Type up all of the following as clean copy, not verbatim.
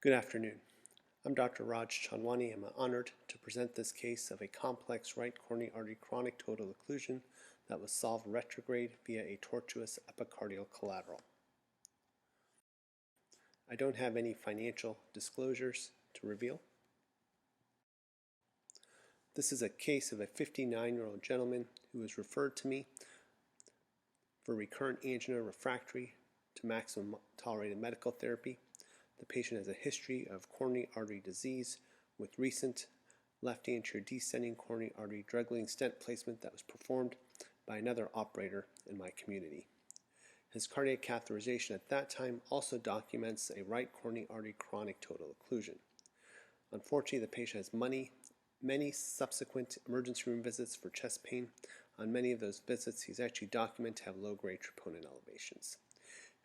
Good afternoon. I'm Dr. Raj Chandwaney. I'm honored to present this case of a complex right coronary artery chronic total occlusion that was solved retrograde via a tortuous epicardial collateral. I don't have any financial disclosures to reveal. This is a case of a 59-year-old gentleman who was referred to me for recurrent angina refractory to maximum tolerated medical therapy. The patient has a history of coronary artery disease with recent left anterior descending coronary artery drug-eluting stent placement that was performed by another operator in my community. His cardiac catheterization at that time also documents a right coronary artery chronic total occlusion. Unfortunately, the patient has many subsequent emergency room visits for chest pain. On many of those visits, he's actually documented to have low-grade troponin elevations.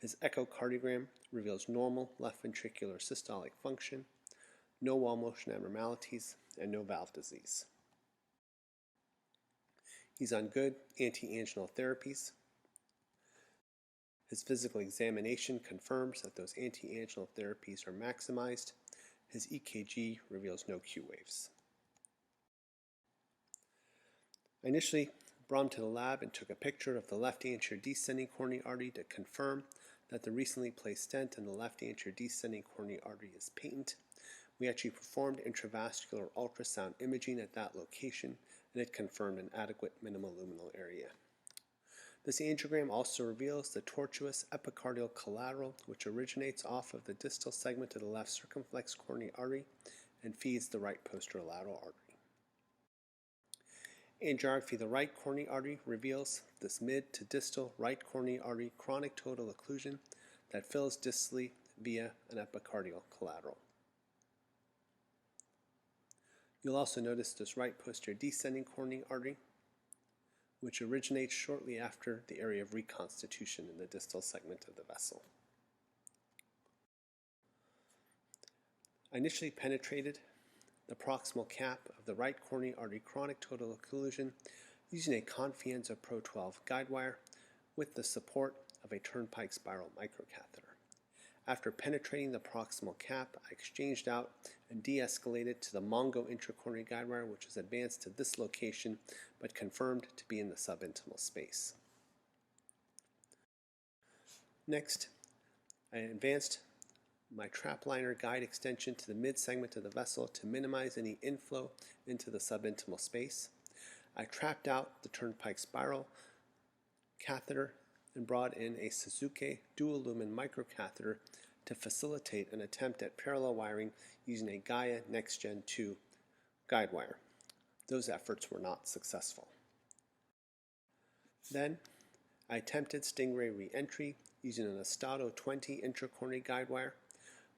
His echocardiogram reveals normal left ventricular systolic function, no wall motion abnormalities, and no valve disease. He's on good anti-anginal therapies. His physical examination confirms that those anti-anginal therapies are maximized. His EKG reveals no Q waves. I initially brought him to the lab and took a picture of the left anterior descending coronary artery to confirm that the recently placed stent in the left anterior descending coronary artery is patent. We actually performed intravascular ultrasound imaging at that location, and it confirmed an adequate minimal luminal area. This angiogram also reveals the tortuous epicardial collateral, which originates off of the distal segment of the left circumflex coronary artery and feeds the right posterolateral artery. Angiography of the right coronary artery reveals this mid to distal right coronary artery chronic total occlusion that fills distally via an epicardial collateral. You'll also notice this right posterior descending coronary artery, which originates shortly after the area of reconstitution in the distal segment of the vessel. I initially penetrated the proximal cap of the right coronary artery chronic total occlusion using a Confianza Pro 12 guide wire with the support of a turnpike spiral microcatheter. After penetrating the proximal cap, I exchanged out and de-escalated to the Mongo intracoronary guide wire, which was advanced to this location but confirmed to be in the subintimal space. Next, I advanced my trap liner guide extension to the mid segment of the vessel to minimize any inflow into the subintimal space. I trapped out the turnpike spiral catheter and brought in a Suzuki dual lumen microcatheter to facilitate an attempt at parallel wiring using a Gaia Next Gen 2 guide wire. Those efforts were not successful. Then I attempted Stingray re-entry using an Estado 20 intracoronary guide wire,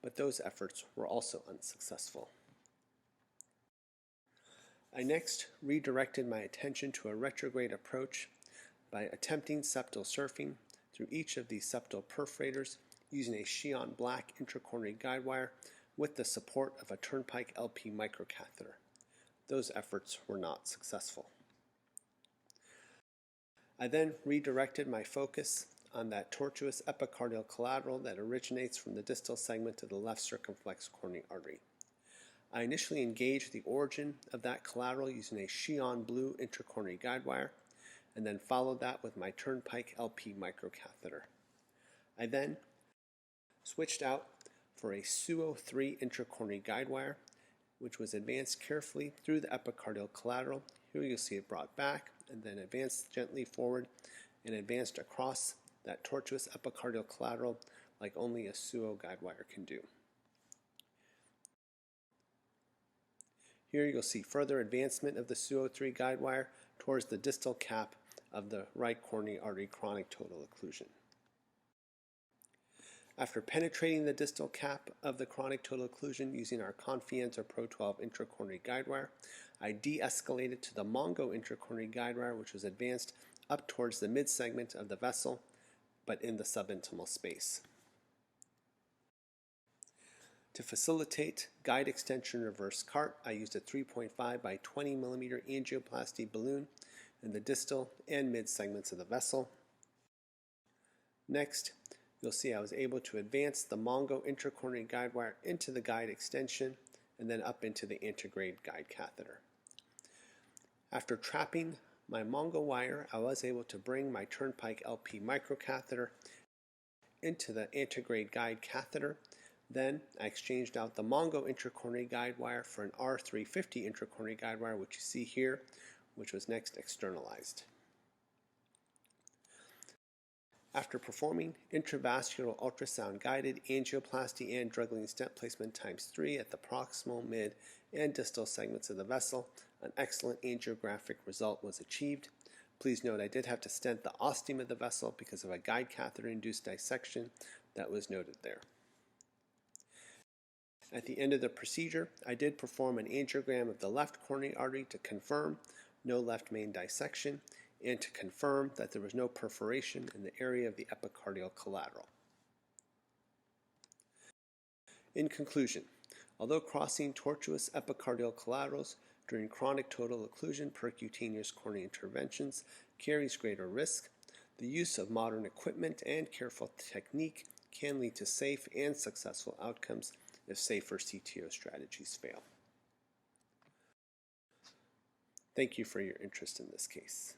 but those efforts were also unsuccessful. I next redirected my attention to a retrograde approach by attempting septal surfing through each of these septal perforators using a Xi'an black intracoronary guide wire with the support of a turnpike LP microcatheter. Those efforts were not successful. I then redirected my focus on that tortuous epicardial collateral that originates from the distal segment of the left circumflex coronary artery. I initially engaged the origin of that collateral using a Xi'an blue intracoronary guide wire, and then followed that with my turnpike LP microcatheter. I then switched out for a Suo 3 intracoronary guide wire, which was advanced carefully through the epicardial collateral. Here you'll see it brought back, and then advanced gently forward and advanced across that tortuous epicardial collateral like only a Suo guide wire can do. Here you'll see further advancement of the Suo 3 guide wire towards the distal cap of the right coronary artery chronic total occlusion. After penetrating the distal cap of the chronic total occlusion using our Confianza Pro 12 intracoronary guide wire, I de-escalated to the Mongo intracoronary guide wire, which was advanced up towards the mid-segment of the vessel, but in the subintimal space. To facilitate guide extension reverse cart, I used a 3.5 by 20 millimeter angioplasty balloon in the distal and mid segments of the vessel. Next, you'll see I was able to advance the Mongo intracoronary guide wire into the guide extension and then up into the antegrade guide catheter. After trapping my Mongo wire, I was able to bring my Turnpike LP microcatheter into the antegrade guide catheter. Then I exchanged out the Mongo intracoronary guide wire for an R350 intracoronary guide wire, which you see here, which was next externalized. After performing intravascular ultrasound-guided angioplasty and drug-eluting stent placement ×3 at the proximal, mid, and distal segments of the vessel, an excellent angiographic result was achieved. Please note I did have to stent the ostium of the vessel because of a guide catheter-induced dissection that was noted there. At the end of the procedure, I did perform an angiogram of the left coronary artery to confirm no left main dissection and to confirm that there was no perforation in the area of the epicardial collateral. In conclusion, although crossing tortuous epicardial collaterals during chronic total occlusion percutaneous coronary interventions carries greater risk, the use of modern equipment and careful technique can lead to safe and successful outcomes if safer CTO strategies fail. Thank you for your interest in this case.